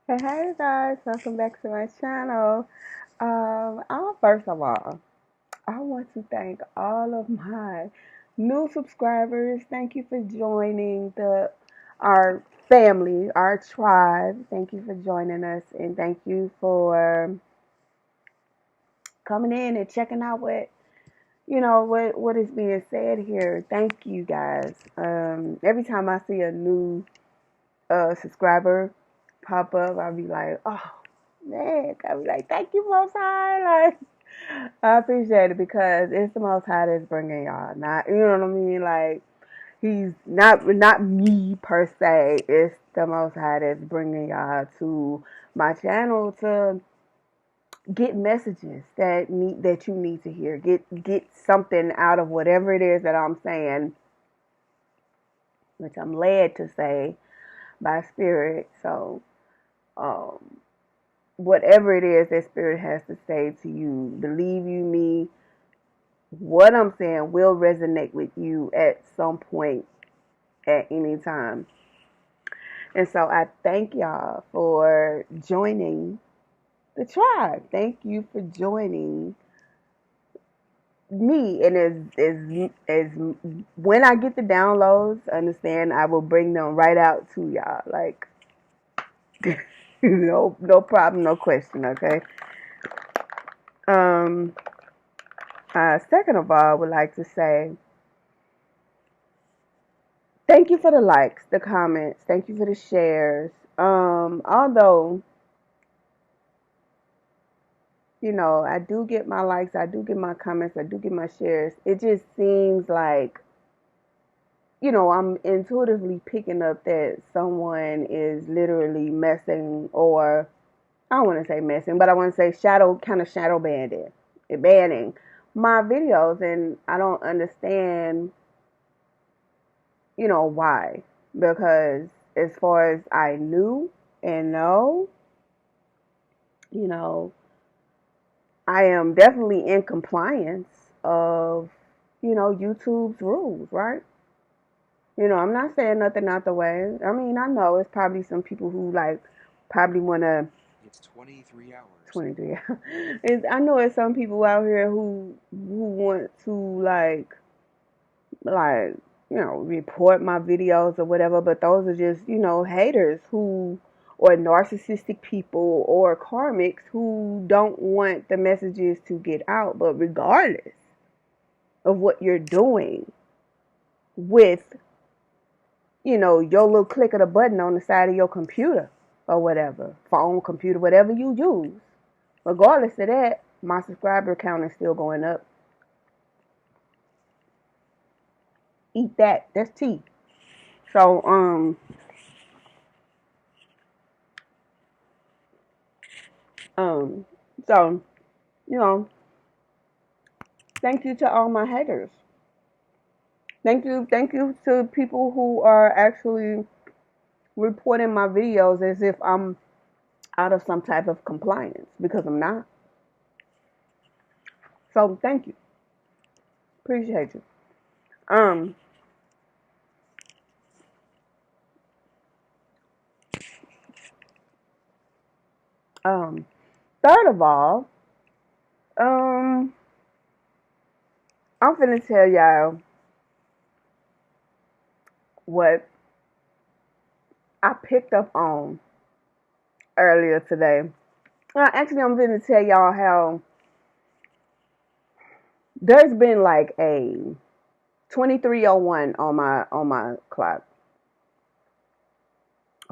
Hey guys, welcome back to my channel. First of all, I want to thank all of my new subscribers. Thank you for joining our family, our tribe. Thank you for joining us, and thank you for coming in and checking out what is being said here. Thank you guys. Every time I see a new subscriber pop up, I'll be like, oh man, I'll be like, thank you, Most High. Like, I appreciate it because it's the Most High that's bringing y'all. Not, you know what I mean? Like, he's not me per se. It's the Most High that's bringing y'all to my channel to get messages that you need to hear. Get something out of whatever it is that I'm saying, which I'm led to say by Spirit. So, um, whatever it is that Spirit has to say to you, believe you me, what I'm saying will resonate with you at some point at any time. And so I thank y'all for joining the tribe. Thank you for joining me. And as when I get the downloads, understand I will bring them right out to y'all. Like no problem, no question, okay? Um Second of all, I would like to say thank you for the likes, the comments. Thank you for the shares. Although, I do get my likes, I do get my comments, I do get my shares. It just seems like, I'm intuitively picking up that someone is literally messing, or I don't want to say messing, but I want to say shadow banning my videos, and I don't understand why. Because as far as I knew and know, you know, I am definitely in compliance of, YouTube's rules, right? I'm not saying nothing out the way. I mean, I know it's probably some people who like probably want to. It's 23 hours. 23 hours. I know it's some people out here who want to like report my videos or whatever, but those are just haters who or narcissistic people or karmics who don't want the messages to get out. But regardless of what you're doing with your little click of the button on the side of your computer or whatever, phone, computer, whatever you use, regardless of that, my subscriber count is still going up. Eat that. That's tea. So um so you know thank you to all my haters. Thank you to people who are actually reporting my videos as if I'm out of some type of compliance, because I'm not. So thank you. Appreciate you. Um um Third of all, um I'm finna tell y'all what I picked up on earlier today. Actually, I'm finna tell y'all how there's been like a 2301 on my clock.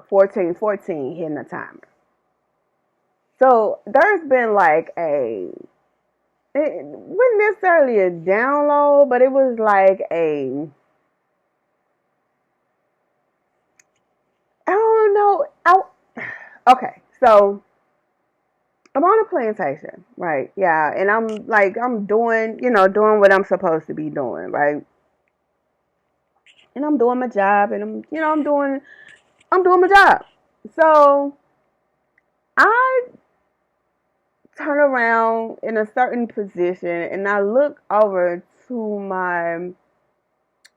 1414 hitting the timer. So there's been like it wasn't necessarily a download, but it was like I don't know. Okay, so I'm on a plantation, right? Yeah, and I'm doing what I'm supposed to be doing, right? And I'm doing my job, and I'm doing my job. So I turn around in a certain position, and I look over to my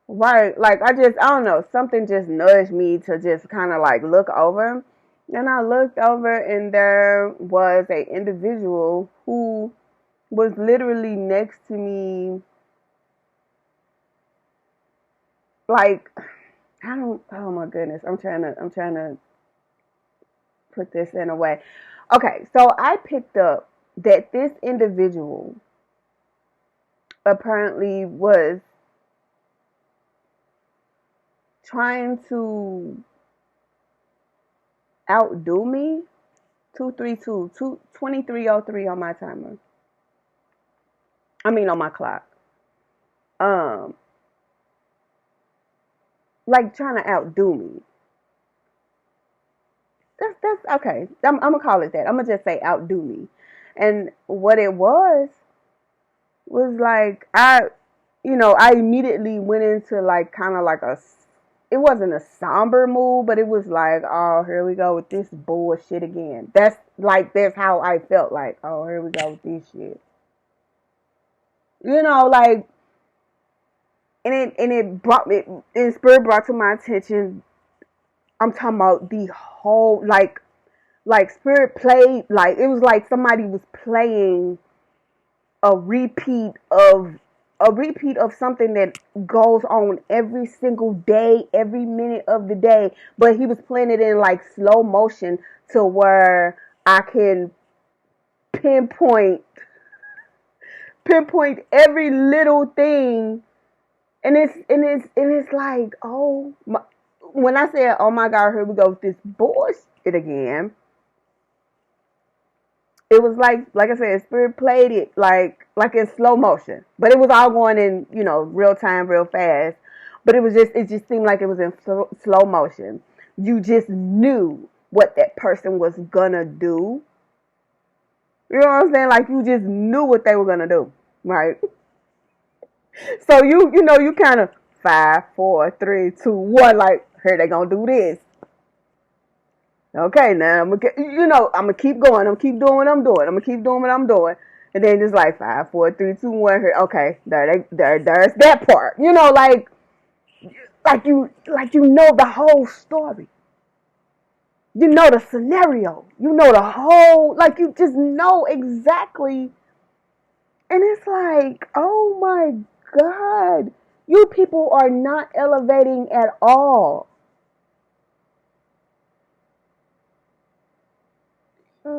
right. Like I don't know, something just nudged me to just kind of like look over, And I looked over and there was an individual who was literally next to me, like, oh my goodness, I'm trying to put this in a way. Okay, so I picked up that this individual apparently was trying to outdo me. 2303 on my timer. I mean on my clock. Um, like trying to outdo me. That's okay. I'm gonna call it that. I'm gonna just say outdo me. And what it was like I immediately went into like kind of like it wasn't a somber mood, but it was like, oh, here we go with this bullshit again. That's how I felt, like, oh, here we go with this shit. Like, and it brought me, and spirit brought to my attention. I'm talking about the whole, like spirit played, like it was like somebody was playing a repeat of something that goes on every single day, every minute of the day, but he was playing it in like slow motion to where I can pinpoint every little thing. And it's like, oh my, when I said, oh my God, here we go with this bullshit again, it was like I said, spirit played it like in slow motion, but it was all going in real time, real fast. But it just seemed like it was in slow motion. You just knew what that person was gonna do. You know what I'm saying? Like you just knew what they were gonna do, right? So you kind of 5, 4, 3, 2, 1. Like, here they gonna do this. Okay, now I'm gonna keep going. I'm gonna keep doing what I'm doing. I'm gonna keep doing what I'm doing, and then just like 5, 4, 3, 2, 1. Here, okay, there's that part. Like you know the whole story. You know the scenario. You know the whole. Like you just know exactly, and it's like, oh my God, you people are not elevating at all.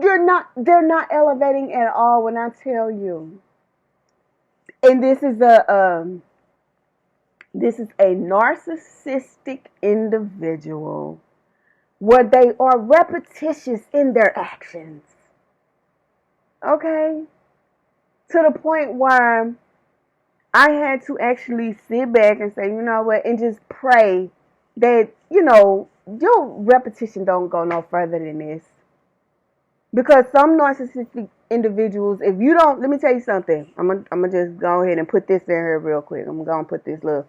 They're not elevating at all when I tell you. And this is a narcissistic individual where they are repetitious in their actions. Okay? To the point where I had to actually sit back and say, you know what, and just pray that, your repetition don't go no further than this. Because some narcissistic individuals, if you don't, let me tell you something. I'm gonna just go ahead and put this in here real quick. I'm gonna put this little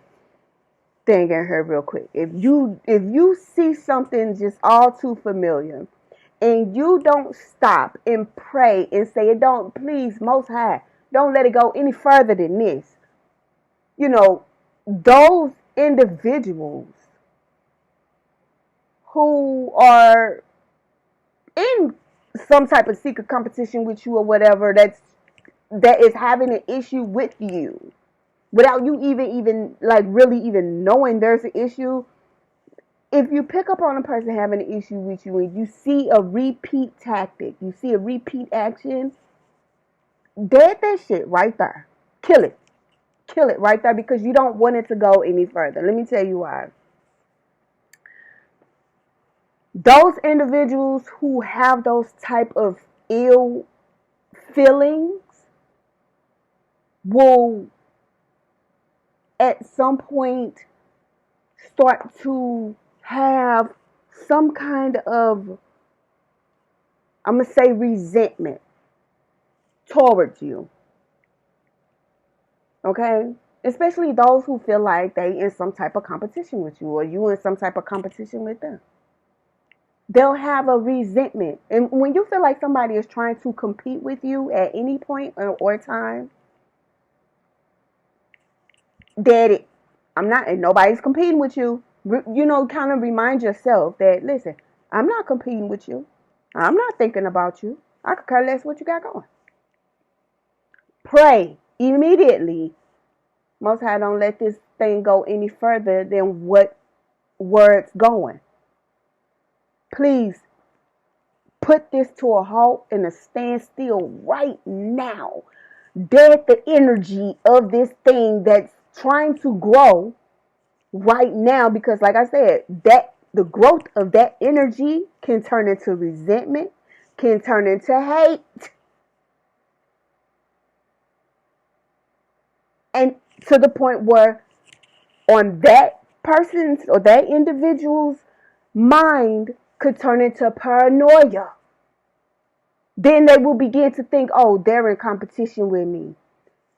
thing in here real quick. If you see something just all too familiar, and you don't stop and pray and say, it don't, please, Most High, don't let it go any further than this. Those individuals who are in some type of secret competition with you or whatever, that is having an issue with you without you even like really even knowing there's an issue. If you pick up on a person having an issue with you and you see a repeat tactic, you see a repeat action, dead that shit right there. Kill it. Kill it right there, because you don't want it to go any further. Let me tell you why. Those individuals who have those type of ill feelings will at some point start to have some kind of, I'm going to say, resentment towards you. Okay? Especially those who feel like they in some type of competition with you, or you in some type of competition with them. They'll have a resentment. And when you feel like somebody is trying to compete with you at any point or time, that I'm not, and nobody's competing with you. Kind of remind yourself that, listen, I'm not competing with you. I'm not thinking about you. I could care less what you got going. Pray immediately. Most High, don't let this thing go any further than where it's going. Please put this to a halt and a standstill right now. Dead the energy of this thing that's trying to grow right now, because like I said, that the growth of that energy can turn into resentment, can turn into hate, and to the point where on that person's or that individual's mind could turn into paranoia. Then they will begin to think, oh, they're in competition with me.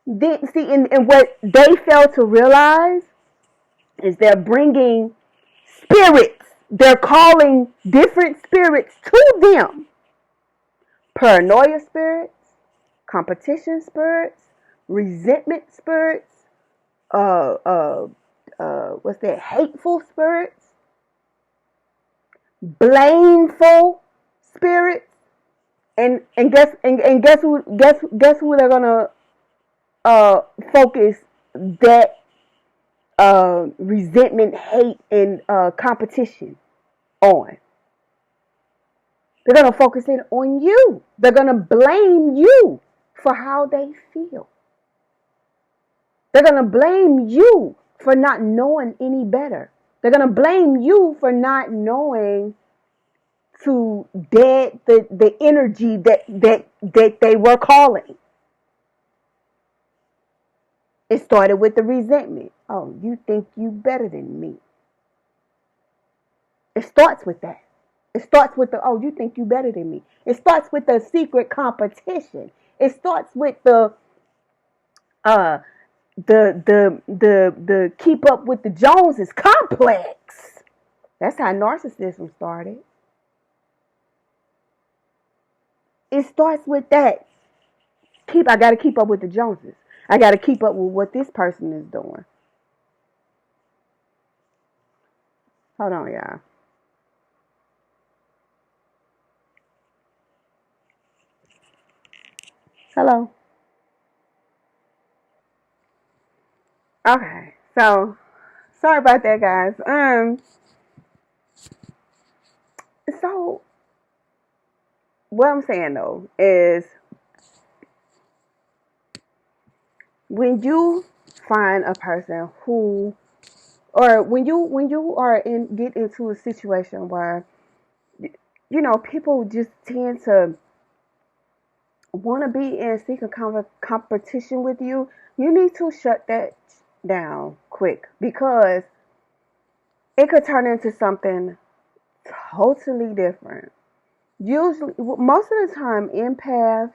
Then, see, and what they fail to realize is they're bringing spirits. They're calling different spirits to them. Paranoia spirits, competition spirits, resentment spirits, what's that? Hateful spirits, blameful spirits, and guess who they're gonna focus that resentment, hate, and competition on. They're going to focus it on you. They're going to blame you for how they feel. They're going to blame you for not knowing any better. They're going to blame you for not knowing to dead the energy that they were calling. It started with the resentment. Oh, you think you better than me. It starts with that. It starts with the, oh, you think you better than me. It starts with the secret competition. It starts with uh the keep up with the Joneses complex. That's how narcissism started. It starts with that. I gotta keep up with the Joneses. I gotta keep up with what this person is doing. Hold on, y'all. Hello. Okay, so sorry about that, guys. So what I'm saying though is when you find a person who, or when you are get into a situation where people just tend to want to be in secret competition with you, you need to shut that down quick, because it could turn into something totally different. Usually, most of the time, empaths,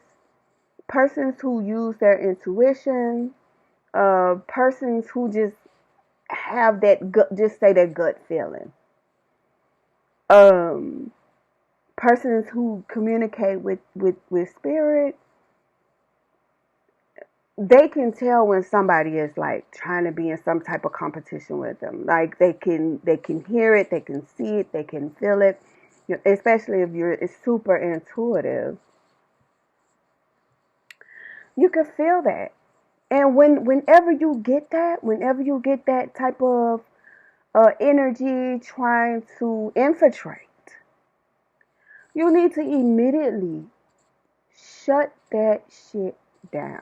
persons who use their intuition, persons who just have that gut, just say that gut feeling. Um, Persons who communicate with spirit, they can tell when somebody is like trying to be in some type of competition with them. Like they can hear it, they can see it, they can feel it. Especially if you're super intuitive, you can feel that. And whenever you get that type of energy trying to infiltrate, you need to immediately shut that shit down.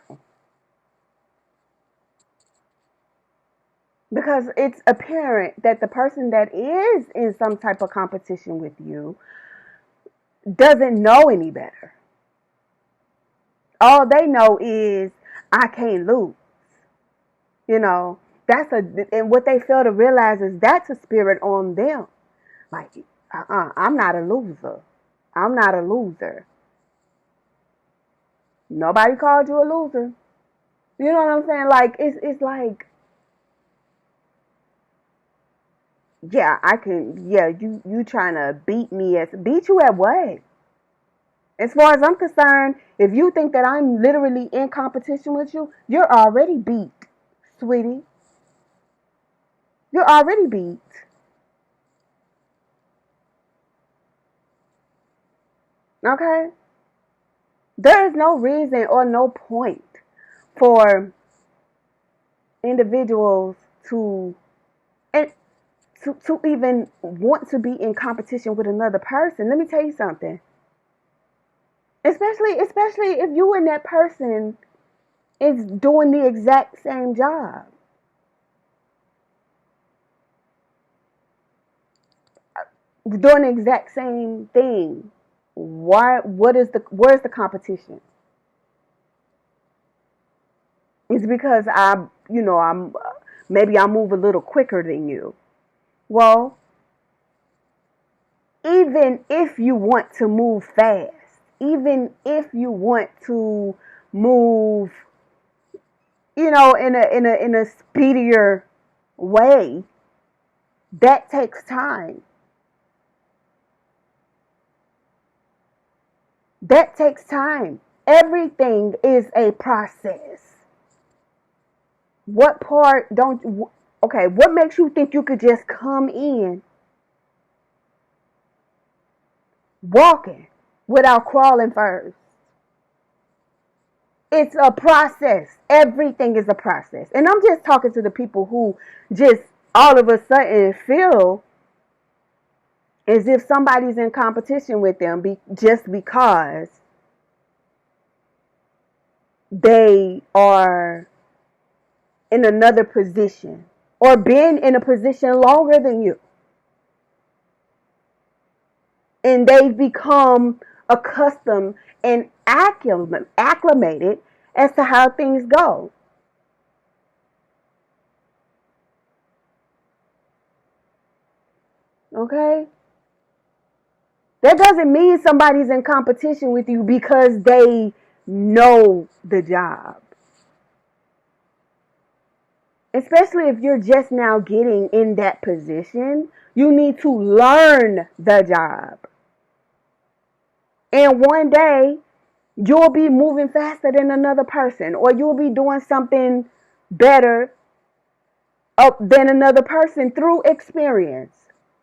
Because it's apparent that the person that is in some type of competition with you doesn't know any better. All they know is, I can't lose. You know, and what they fail to realize is that's a spirit on them. Like, I'm not a loser. I'm not a loser. Nobody called you a loser. You know what I'm saying? Like, it's like, yeah, I can, yeah, you trying to beat you at what? As far as I'm concerned, if you think that I'm literally in competition with you, you're already beat, sweetie. You're already beat. Okay? There is no reason or no point for individuals to and to even want to be in competition with another person. Let me tell you something. Especially if you and that person is doing the exact same job. Doing the exact same thing. Where's the competition? It's because maybe I move a little quicker than you. Well, even if you want to move fast, even if you want to move, in a speedier way, that takes time. That takes time. Everything is a process. What part don't okay, what makes you think you could just come in walking without crawling first? It's a process. Everything is a process. And I'm just talking to the people who just all of a sudden feel as if somebody's in competition with them just because they are in another position or been in a position longer than you. And they've become accustomed and acclimated as to how things go. Okay? That doesn't mean somebody's in competition with you because they know the job. Especially if you're just now getting in that position, you need to learn the job. And one day, you'll be moving faster than another person, or you'll be doing something better than another person through experience.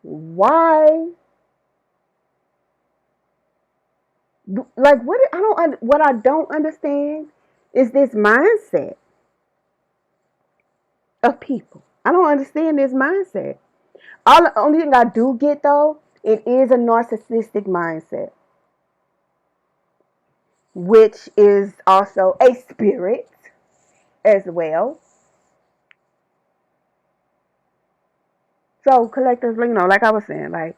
Why? Like what I don't understand is this mindset of people. I don't understand this mindset. The only thing I do get though, it is a narcissistic mindset, which is also a spirit as well. So collectively, like I was saying, like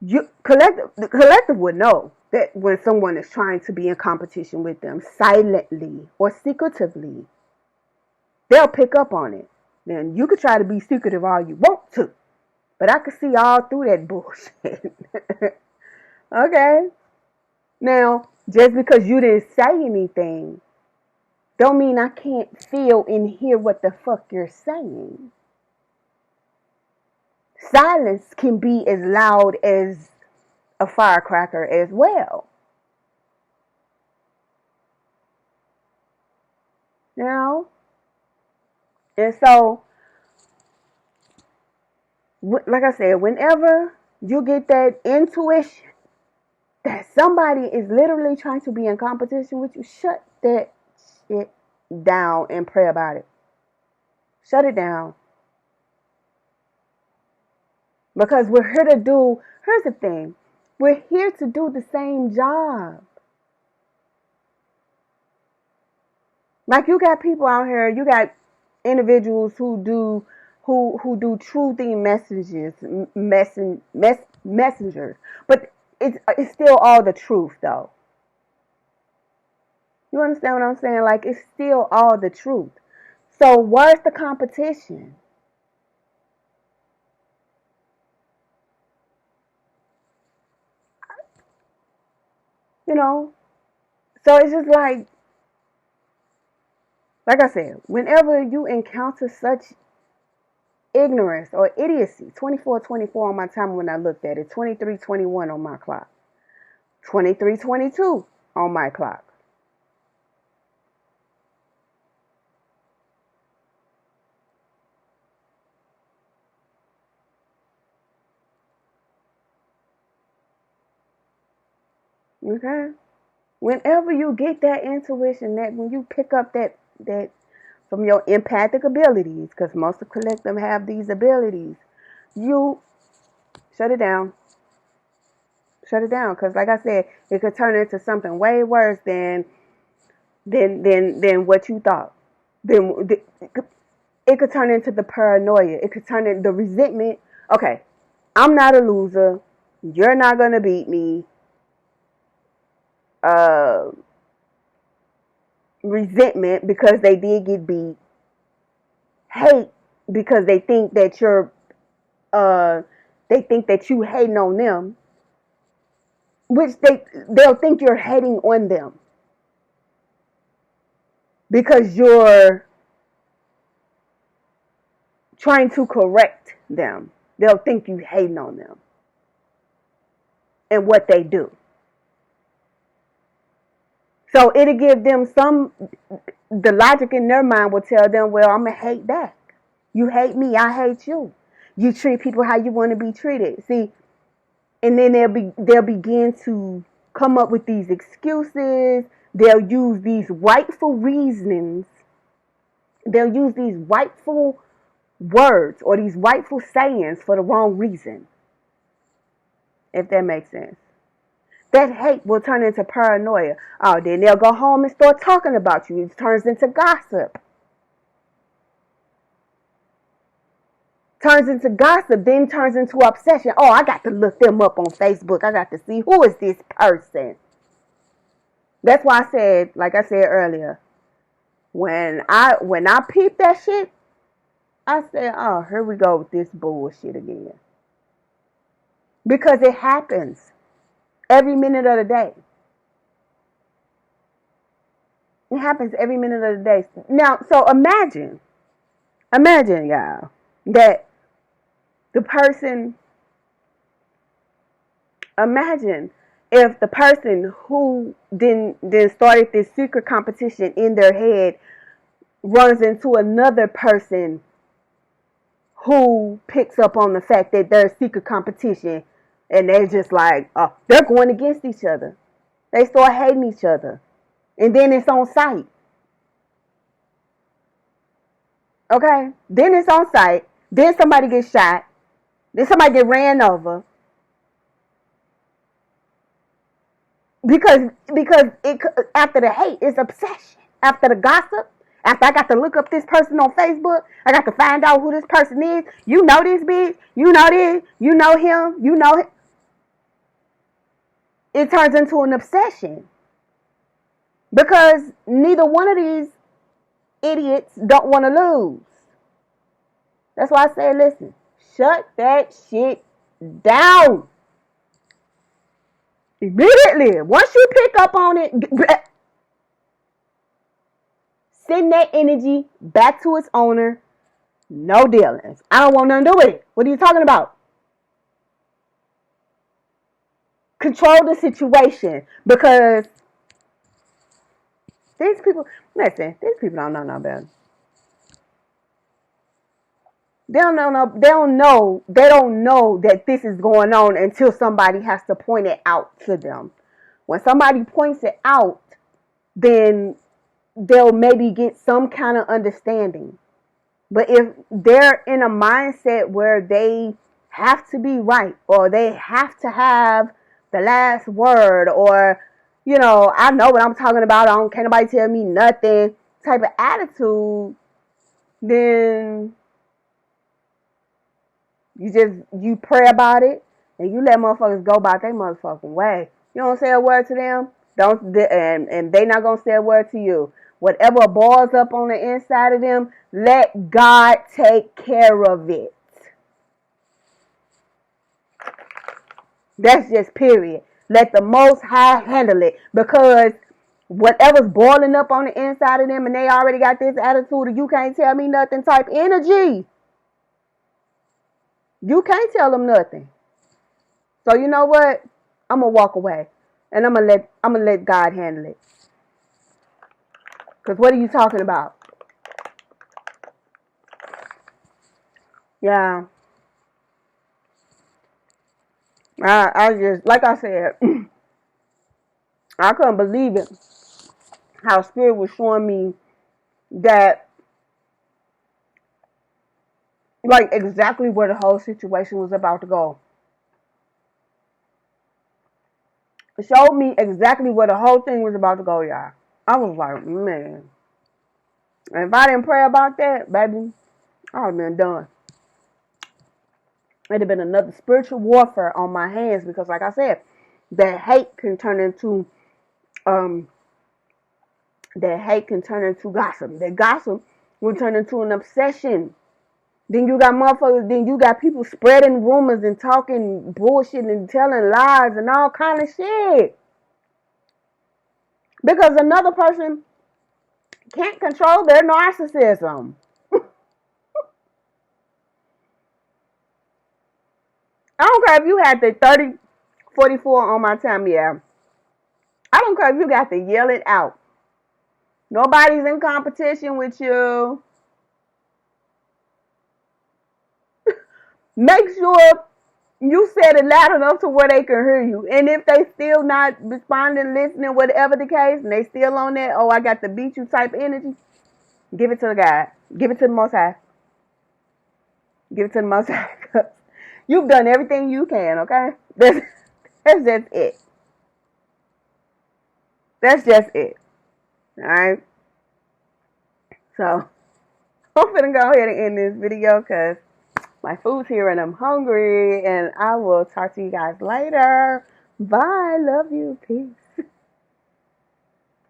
the collective would know that when someone is trying to be in competition with them silently or secretively, they'll pick up on it. Then you could try to be secretive all you want to, but I could see all through that bullshit. Okay. Now, just because you didn't say anything, don't mean I can't feel and hear what the fuck you're saying. Silence can be as loud as a firecracker as well. You know? And so, like I said, whenever you get that intuition that somebody is literally trying to be in competition with you, shut that shit down and pray about it. Shut it down. Because here's the thing, we're here to do the same job. Like you got people out here, you got individuals who do truthing messengers, but it's still all the truth though. You understand what I'm saying? Like it's still all the truth. So where's the competition? You know? So it's just like I said, whenever you encounter such ignorance or idiocy, 24:24 on my timer when I looked at it, 23:21 on my clock, 23:22 on my clock. Okay? Whenever you get that intuition, that when you pick up that from your empathic abilities, because most of collective have these abilities, you shut it down. Shut it down, because like I said, it could turn into something way worse than what you thought. Then it could turn into the paranoia. It could turn into the resentment. Okay, I'm not a loser. You're not gonna beat me. Uh, Resentment because they did get beat. Hate because uh they think that you hating on them, which they'll think you're hating on them because you're trying to correct them. They'll think you hating on them and what they do. So it'll give them the logic in their mind will tell them, well, I'm going to hate back. You hate me, I hate you. You treat people how you want to be treated. See, and then they'll begin to come up with these excuses. They'll use these rightful reasonings. They'll use these rightful words or these rightful sayings for the wrong reason. If that makes sense. That hate will turn into paranoia. Oh, then they'll go home and start talking about you. It turns into gossip. Turns into gossip, then turns into obsession. Oh, I got to look them up on Facebook. I got to see who is this person. That's why I said, like I said earlier, when I peeped that shit, I said, oh, here we go with this bullshit again. Because it happens every minute of the day. It happens every minute of the day. Now, so imagine, y'all, that the person, imagine if the person who then started this secret competition in their head runs into another person who picks up on the fact that there's secret competition and they're just like, oh, they're going against each other. They start hating each other. And then it's on sight. Okay? Then it's on sight. Then somebody gets shot. Then somebody get ran over. Because it, after the hate, it's obsession. After the gossip, after I got to look up this person on Facebook, I got to find out who this person is. You know this bitch. You know this. You know him. You know him. It turns into an obsession. Because neither one of these idiots don't want to lose. That's why I say, listen, shut that shit down. Immediately. Once you pick up on it, send that energy back to its owner. No dealings. I don't want nothing to do with it. What are you talking about? Control the situation. Because these people, listen, these people don't know no better. They don't know that this is going on until somebody has to point it out to them. When somebody points it out, then they'll maybe get some kind of understanding. But if they're in a mindset where they have to be right, or they have to have the last word, or, I know what I'm talking about, can't nobody tell me nothing type of attitude, then you pray about it and you let motherfuckers go about their motherfucking way. You don't say a word to them, and they not gonna say a word to you. Whatever balls up on the inside of them, let God take care of it. That's just period. Let the Most High handle it, because whatever's boiling up on the inside of them and they already got this attitude of you can't tell me nothing type energy. You can't tell them nothing. So you know what? I'm gonna walk away, and I'm gonna let God handle it. Cause what are you talking about? Yeah. I just, like I said, I couldn't believe it. How Spirit was showing me that, like, exactly where the whole situation was about to go. It showed me exactly where the whole thing was about to go, y'all. I was like, man. And if I didn't pray about that, baby, I would have been done. It'd have been another spiritual warfare on my hands because, like I said, that hate can turn into um gossip. That gossip will turn into an obsession. Then you got motherfuckers, then you got people spreading rumors and talking bullshit and telling lies and all kind of shit. Because another person can't control their narcissism. I don't care if you had the 3044 on my time, yeah. I don't care if you got to yell it out. Nobody's in competition with you. Make sure you set it loud enough to where they can hear you. And if they still not responding, listening, whatever the case, and they still on that, oh, I got to beat you type energy, give it to the God. Give it to the Most High. Give it to the Most High. You've done everything you can, okay? That's just it. That's just it. Alright? So, I'm finna go ahead and end this video because my food's here and I'm hungry. And I will talk to you guys later. Bye. Love you. Peace.